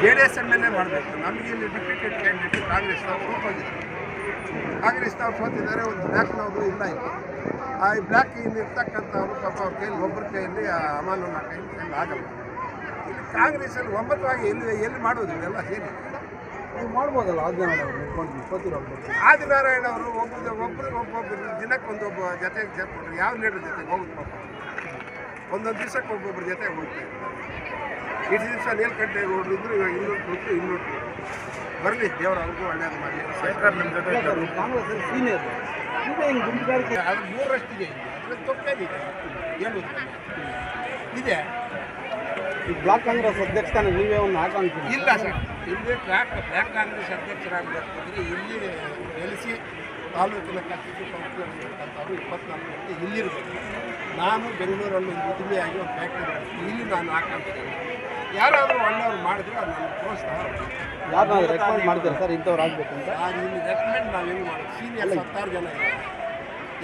JDS MLA ಮಾಡಬೇಕು. ನಮಗೆ ಇಲ್ಲಿ ಡಿಪ್ಯೂಟೆಡ್ ಕ್ಯಾಂಡಿಡೇಟ್ ಕಾಂಗ್ರೆಸ್ನವ್ರು ಸೋತೋಗಿದ್ದಾರೆ. ಕಾಂಗ್ರೆಸ್ನವ್ರು ಸೋತಿದ್ದಾರೆ. ಒಂದು ಬ್ಲ್ಯಾಕ್ನವರು ಇಲ್ಲ ಇಲ್ಲಿ. ಆ ಬ್ಲ್ಯಾಕ್ ಇಲ್ಲಿರ್ತಕ್ಕಂಥವ್ರು ಪಾಪ ಅವ್ರ ಕೈಯಲ್ಲಿ ಒಬ್ಬರ ಕೈಯಲ್ಲಿ ಅಮಾನುಲ್ಲ ಕೈಯಲ್ಲಿ ಆಗಲ್ಲ. ಇಲ್ಲಿ ಕಾಂಗ್ರೆಸ್ಸಲ್ಲಿ ಒಮ್ಮತವಾಗಿ ಎಲ್ಲಿ ಮಾಡೋದು ಇವೆಲ್ಲ ಸೇರಿ ನೀವು ಮಾಡ್ಬೋದಲ್ಲ ಆದಿನಾರಾಯಣ ಅವರು ಒಬ್ಬೊಬ್ಬರು ದಿನಕ್ಕೆ ಒಬ್ಬ ಜೊತೆಗೆ ಸೇರ್ಕೊಂಡ್ರು. ಯಾವ ಲೀಡರ್ ಜೊತೆಗೆ ಹೋಗುತ್ತೆ ಪಾಪ. ಒಂದೊಂದು ದಿವಸಕ್ಕೆ ಒಬ್ಬೊಬ್ಬರ ಜೊತೆಗೆ ಹೋಗ್ತಾರೆ. ಇಷ್ಟು ದಿವಸ ನೀಲಕಂಠೇಗೌಡರು ಇದ್ರು, ಇವಾಗ ಇನ್ನೂರು ಬರಲಿ, ದೇವರು ಅವ್ರಿಗೂ ಒಳ್ಳೆಯದು ಮಾಡಲಿ. ಸರ್ಕಾರ ನಮ್ಮ ಜೊತೆ ಸೀನಿಯರ್ ಅದು 3ರಷ್ಟಿದೆ. ಅದ್ರಲ್ಲಿ ತಪ್ಪೇನಿದೆ ಹೇಳುವುದು ಇದೆ. ಈ ಬ್ಲಾಕ್ ಕಾಂಗ್ರೆಸ್ ಅಧ್ಯಕ್ಷ ನೀವೇ ಒಂದು ಆಕಾಂಕ್ಷಿ ಇಲ್ಲ ಸರ್. ಇಲ್ಲಿ ಬ್ಲ್ಯಾಕ್ ಕಾಂಗ್ರೆಸ್ ಅಧ್ಯಕ್ಷರಾಗಬೇಕಂದ್ರೆ ಇಲ್ಲಿ ನೆಲೆಸಿ ತಾಲೂಕಿನ ಕಟ್ಟಿಗೆ ಪಂಚಾಯತ್ಕಂಥವ್ರು 24 ಮಂದಿ ಇಲ್ಲಿರಬೇಕು. ನಾನು ಬೆಂಗಳೂರಲ್ಲಿ ಒಂದು ಉದ್ದಿಮೆಯಾಗಿ ಒಂದು ಫ್ಯಾಕ್ಟ್ರಿ ಮಾಡ್ತೀನಿ. ಇಲ್ಲಿ ನಾನು ಆಕಾಂಕ್ಷೆ ಯಾರಾದರೂ ಒಳ್ಳೆಯವ್ರು ಮಾಡಿದ್ರೆ ಅದು ನನ್ನ ಪ್ರೋತ್ಸಾಹ. ಯಾರು ರೆಕಮೆಂಡ್ ಮಾಡ್ತೀರಾ ಸರ್ ಇಂಥವ್ರು ಆಗಬೇಕಂತ? ಇಲ್ಲಿ ರೆಕಮೆಂಡ್ ನಾವೇನು ಮಾಡೋದು? ಸೀನಿಯರ್ 10 ಜನ ಇದ್ದಾರೆ.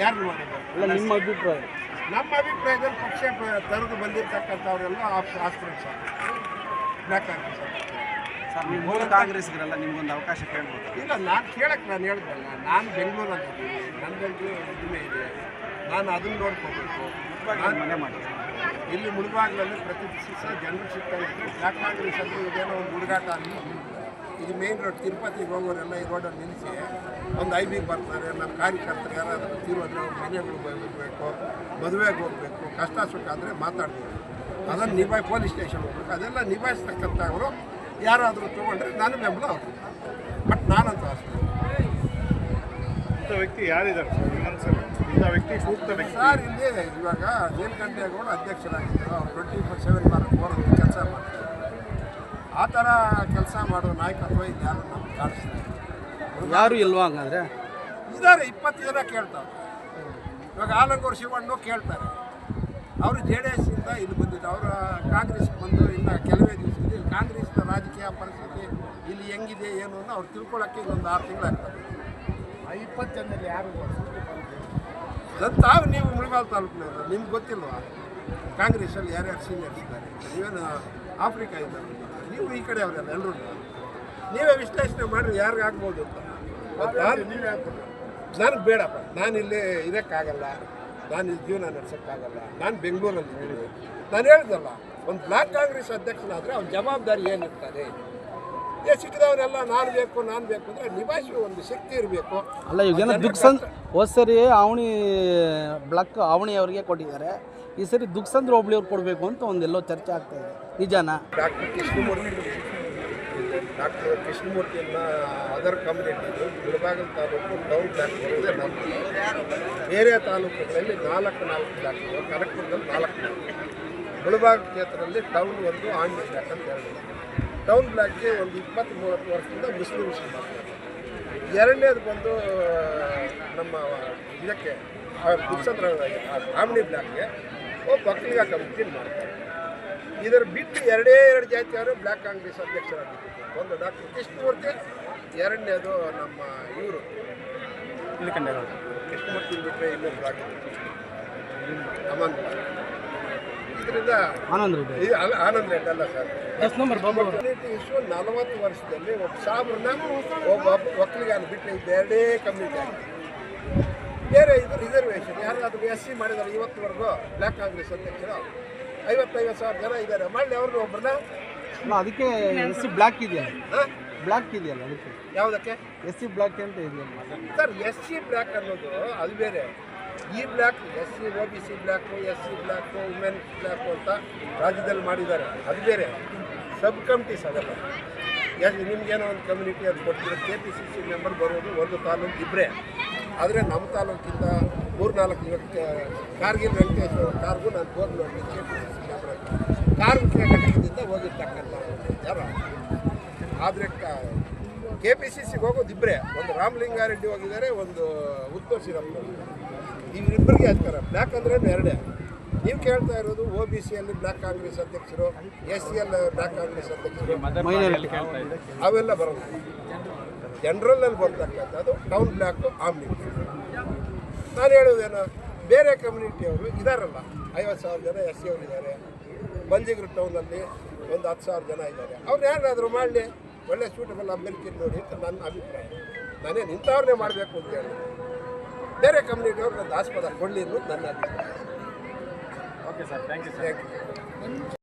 ಯಾರು ಮಾಡೋದು? ಇಲ್ಲ ನಿಮ್ಮ ಅಭಿಪ್ರಾಯ? ನಮ್ಮ ಅಭಿಪ್ರಾಯದಲ್ಲಿ ಪಕ್ಷ ತರದು ಬಂದಿರ್ತಕ್ಕಂಥವರೆಲ್ಲ ಆಸ್ಪಿರೆಂಟ್ಸ್ ಬ್ಲ್ಯಾಕ್ ಕಾಂಗ್ರೆಸ್. ಸರ್ ನೀವು ಮೂಲ ಕಾಂಗ್ರೆಸ್ಗರೆಲ್ಲ ನಿಮ್ಗೊಂದು ಅವಕಾಶ ಕೇಳ್ಬೋದು? ಇಲ್ಲ, ನಾನು ಹೇಳಿದ್ನಲ್ಲ, ನಾನು ಬೆಂಗಳೂರಲ್ಲಿ ನನ್ನದಂತೂ ಉದ್ದಿಮೆ ಇದೆ. ನಾನು ಅದನ್ನು ನೋಡ್ಕೋಬೇಕು. ಮನೆ ಮಾಡಿ ಇಲ್ಲಿ ಮುಳುಬಾಗಿಲಲ್ಲಿ ಪ್ರತಿ ದಿವಸ ಜನರು ಸಿಗ್ತಾರೆ. ಬ್ಲ್ಯಾಕ್ ಕಾಂಗ್ರೆಸ್ ಅಂದರೆ ಇದೇನೋ ಒಂದು ಹುಡುಗಾಟ ಅಲ್ಲಿ. ಇದು ಮೇನ್ ರೋಡ್ ತಿರುಪತಿಗೆ ಹೋಗೋರೆಲ್ಲ ಈ ರೋಡಲ್ಲಿ ನಿಲ್ಲಿಸಿ ಒಂದು IB ಬರ್ತಾರೆ. ನಮ್ಮ ಕಾರ್ಯಕರ್ತರು ಯಾರಾದರೂ ತೀರೋದ್ರೆ ಮನೆಗಳು ಹೋಗಬೇಕು, ಮದುವೆಗೆ ಹೋಗಬೇಕು, ಕಷ್ಟ ಸುಖ ಅಂದರೆ ಮಾತಾಡ್ಬೇಕು. ಅದನ್ನು ಪೊಲೀಸ್ ಸ್ಟೇಷನ್ ಹೋಗ್ಬೇಕು. ಅದೆಲ್ಲ ನಿಭಾಯಿಸ್ತಕ್ಕಂಥವರು ಯಾರಾದರೂ ತೊಗೊಂಡ್ರೆ ನಾನು ಬೆಂಬಲ ಅವ್ರು. ಬಟ್ ನಾನಂತ ಅಷ್ಟೇ. ಇಂಥ ವ್ಯಕ್ತಿ ಯಾರಿದ್ದಾರೆ ಸರ್? ಇಂಥ ವ್ಯಕ್ತಿ ಸೂಕ್ತ ವ್ಯಕ್ತಿ ಸರ್, ಇಲ್ಲಿ ಇವಾಗ ನೀಲಕಂಠೇಗೌಡ ಅಧ್ಯಕ್ಷರಾಗಿದ್ದರು. ಅವ್ರು 24/7 ಕೆಲಸ ಮಾಡ್ತಾರೆ. ಆ ಥರ ಕೆಲಸ ಮಾಡೋ ನಾಯಕತ್ವ ಇದು ಯಾರು ನಮ್ಗೆ ಕಾಣಿಸ್ತಾರೆ? ಯಾರು ಇಲ್ವಾ ಹಂಗಂದ್ರೆ? ಇದ್ದಾರೆ, 20 ಜನ ಕೇಳ್ತಾರೆ. ಇವಾಗ ಆಲಂಗೂರು ಶಿವಣ್ಣು ಕೇಳ್ತಾರೆ. ಅವರು JDS ಇಂದ ಇಲ್ಲಿ ಬಂದಿದ್ದು. ಅವರು ಕಾಂಗ್ರೆಸ್ಗೆ ಬಂದು ಇನ್ನು ಕೆಲವೇ ದಿವಸದಲ್ಲಿ ಕಾಂಗ್ರೆಸ್ನ ರಾಜಕೀಯ ಪರಿಸ್ಥಿತಿ ಇಲ್ಲಿ ಹೆಂಗಿದೆ ಏನು ಅಂತ ಅವ್ರು ತಿಳ್ಕೊಳ್ಳೋಕ್ಕೆ ಒಂದು 6 ತಿಂಗಳಾಗ್ತದೆ. 20 ಜನದಲ್ಲಿ ಯಾರು ತಾವು ನೀವು ಮುಳಬಾಲ್ ತಾಲೂಕಿನವರು, ನಿಮ್ಗೆ ಗೊತ್ತಿಲ್ವಾ ಕಾಂಗ್ರೆಸ್ಸಲ್ಲಿ ಯಾರ್ಯಾರು ಸೀನಿಯರ್ಸ್ ಇದ್ದಾರೆ? ನೀವೇನು ಆಫ್ರಿಕಾ ಇದ್ದಾರೆ, ನೀವು ಈ ಕಡೆ ಅವರೆಲ್ಲ ಎಲ್ಲರೂ ನೀವೇ ವಿಶ್ಲೇಷಣೆ ಮಾಡಿರಿ ಯಾರಿಗೆ ಆಗ್ಬೋದು ಅಂತ. ನನಗೆ ಬೇಡಪ್ಪ, ನಾನಿಲ್ಲಿ ಇರೋಕ್ಕಾಗಲ್ಲ, ನಾನು ಇಲ್ಲಿ ಜೀವನ ನಡೆಸೋಕ್ಕಾಗಲ್ಲ. ನಾನು ಬೆಂಗಳೂರಲ್ಲಿ ಇದ್ದೀನಿ. ನಾನು ಹೇಳಿದಲ್ಲ, ಒಂದು ಬ್ಲ್ಯಾಕ್ ಕಾಂಗ್ರೆಸ್ ಅಧ್ಯಕ್ಷನಾದರೆ ಅವ್ನ ಜವಾಬ್ದಾರಿ ಏನಿರ್ತಾರೆ? ಸಿಕ್ಕಿದವರೆಲ್ಲ ನಾನು ಬೇಕು ಅಂದರೆ ನಿಭಾಯಿಸುವ ಒಂದು ಶಕ್ತಿ ಇರಬೇಕು. ಅಲ್ಲ ಈಗೇನೋ ದುಃಖಸಂದ್ ಹೋದ ಸರಿ ಅವಣಿ ಬ್ಲಾಕ್ ಅವಣಿ ಅವ್ರಿಗೆ ಕೊಟ್ಟಿದ್ದಾರೆ. ಈ ಸರಿ ದುಃಖಸಂದ್ರ ಹೋಬಳಿಯವ್ರು ಕೊಡಬೇಕು ಅಂತ ಒಂದೆಲ್ಲೋ ಚರ್ಚೆ ಆಗ್ತಾ ಇದೆ. ನಿಜಾನ? ಡಾಕ್ಟರ್ ಕೃಷ್ಣಮೂರ್ತಿಯನ್ನ ಅದರ್ ಕಮ್ಯುನಿಟಿದು ಮುಳಬಾಗಿಲು ತಾಲೂಕು ಟೌನ್ ಬ್ಲಾಕ್ ಬರೋದೇ ನಮ್ಮದು. ಬೇರೆ ತಾಲೂಕುಗಳಲ್ಲಿ 4 ಬ್ಲಾಕ್, ಕನಕಪುರದಲ್ಲಿ 4. ಮುಳಬಾಗಿಲು ಕ್ಷೇತ್ರದಲ್ಲಿ ಟೌನ್ ಒಂದು ಆಂಡಿ ಬ್ಲಾಕ್ ಅಂತ ಹೇಳಿದ್ರು. ಟೌನ್ ಬ್ಲಾಕ್ಗೆ ಒಂದು 20-30 ವರ್ಷದಿಂದ ಮುಸ್ಲಿಮ್ಸ್ ಮಾಡ್ತಾರೆ. ಎರಡನೇದು ಬಂದು ನಮ್ಮ ಇದಕ್ಕೆ ದುಃಖಸಂದ್ರ ಆಮಣಿ ಬ್ಲಾಕ್ಗೆ ಒಕ್ಕಲಿಗ ಕಮಿಟಿ ಮಾಡ್ತಾರೆ. ಇದರ ಬಿಟ್ಟು 2 ಜಾತಿಯವರು ಬ್ಲ್ಯಾಕ್ ಕಾಂಗ್ರೆಸ್ ಅಧ್ಯಕ್ಷರಾಗಿದ್ದರು. ಒಂದು ಡಾಕ್ಟರ್ ಕೃಷ್ಣಮೂರ್ತಿ, ಎರಡನೇದು ನಮ್ಮ ಇವರು ಕೃಷ್ಣಮೂರ್ತಿ ಬಿಟ್ಟರೆ ಇನ್ನೊಬ್ಬರು ಆಗಿದ್ದರು ಅಮನ್. ಇದರಿಂದ ಆನಂದ್ ರೆಡ್ಡಿ ಅಲ್ಲ ಸರ್, ಇಶ್ಯೂ 40 ವರ್ಷದಲ್ಲಿ ಒಬ್ಬ ಸಾಬ್ರನ್ನ ಒಬ್ಬ ಒಕ್ಕಲಿಗನ ಬಿಟ್ಟರೆ ಇದ್ದೆರಡೇ ಕಮ್ಯುನಿಟಿ ಆಗಿದೆ. ಬೇರೆ ಇದು ರಿಸರ್ವೇಷನ್ ಯಾರಾದರೂ SC ಮಾಡಿದ್ದಾರೆ ಇವತ್ತುವರೆಗೂ ಬ್ಲ್ಯಾಕ್ ಕಾಂಗ್ರೆಸ್ ಅಧ್ಯಕ್ಷರು 50,000 ಜನ ಇದ್ದಾರೆ. ಮಾಡಲಿ ಅವ್ರನ್ನ ಒಬ್ಬರನ್ನ. ಅದಕ್ಕೆ SC ಬ್ಲ್ಯಾಕ್ ಇದೆಯಲ್ಲ, ಬ್ಲ್ಯಾಕ್ ಇದೆಯಲ್ಲ ಅದಕ್ಕೆ. ಯಾವುದಕ್ಕೆ SC ಬ್ಲ್ಯಾಕ್ ಅಂತ ಇದೆಯಲ್ಲ ಸರ್? SC ಬ್ಲ್ಯಾಕ್ ಅನ್ನೋದು ಅದು ಬೇರೆ. ಈ black SC OBC black, SC black, women black ಅಂತ ರಾಜ್ಯದಲ್ಲಿ ಮಾಡಿದ್ದಾರೆ. ಅದು ಬೇರೆ ಸಬ್ ಕಮಿಟೀಸ್ ಅದಲ್ಲ. ನಿಮ್ಗೇನೋ ಒಂದು ಕಮ್ಯುನಿಟಿ ಅದು ಕೊಡ್ತೀರ. KPCC ಮೆಂಬರ್ ಬರೋದು ಒಂದು ತಾಲೂಕು ಇಬ್ಬರೇ. ಆದರೆ ನಮ್ಮ ತಾಲೂಕಿಂದ 3-4 ಇವತ್ತು ಕಾರ್ಗಿಲ್ ವೆಂಕಟೇಶ್ವರ ಕಾರ್ಗೂ ನಾನು ಬೋರ್ಡ್ ನೋಡಿ KPCC ಮೆಂಬರ್ ಕಾರ್ಮಿಕ ಘಟಕದಿಂದ ಹೋಗಿರ್ತಕ್ಕಂಥ ಯಾರು. ಆದರೆ KPCCಗೆ ಹೋಗೋದು ಇಬ್ಬರೇ. ಒಂದು ರಾಮಲಿಂಗಾರೆಡ್ಡಿ ಹೋಗಿದ್ದಾರೆ, ಒಂದು ಉತ್ತಮ್ ಶ್ರೀರಾಮ್. ಇವರಿಬ್ಬರಿಗೆ ಹೇಳ್ತಾರೆ ಬ್ಲ್ಯಾಕ್ ಅಂದ್ರೆ 2. ನೀವು ಕೇಳ್ತಾ ಇರೋದು OBCಯಲ್ಲಿ ಬ್ಲ್ಯಾಕ್ ಕಾಂಗ್ರೆಸ್ ಅಧ್ಯಕ್ಷರು, SCಯಲ್ಲಿ ಬ್ಲ್ಯಾಕ್ ಕಾಂಗ್ರೆಸ್ ಅಧ್ಯಕ್ಷರು, ಅವೆಲ್ಲ ಬರೋದು. ಜನರಲ್ನಲ್ಲಿ ಬರ್ತಕ್ಕಂಥದ್ದು ಟೌನ್ ಬ್ಲ್ಯಾಕು, ಆಮ್ನಿ. ನಾನು ಹೇಳೋದೇನು, ಬೇರೆ ಕಮ್ಯುನಿಟಿಯವರು ಇದಾರಲ್ಲ, 50,000 ಜನ SC ಅವರು ಇದ್ದಾರೆ. ಬಂಜಿಗರು ಟೌನಲ್ಲಿ ಒಂದು 10,000 ಜನ ಇದ್ದಾರೆ. ಅವ್ರು ಯಾರಾದರೂ ಮಾಡಲಿ, ಒಳ್ಳೆ ಸೂಟಬಲ್ ಅಭ್ಯರ್ಥಿ ನೋಡಿ ಅಂತ ನನ್ನ ಅಭಿಪ್ರಾಯ. ನಾನೇನು ಇಂಥವ್ರನ್ನೇ ಮಾಡಬೇಕು ಅಂತ ಹೇಳಿ ಬೇರೆ ಕಮ್ಯುನಿಟಿಯವ್ರು ನನ್ನ ಆಸ್ಪದ ಕೊಡಲಿ ಅನ್ನೋದು ನನ್ನ ಅಭಿಪ್ರಾಯ. Okay sir, thank you. Thank you.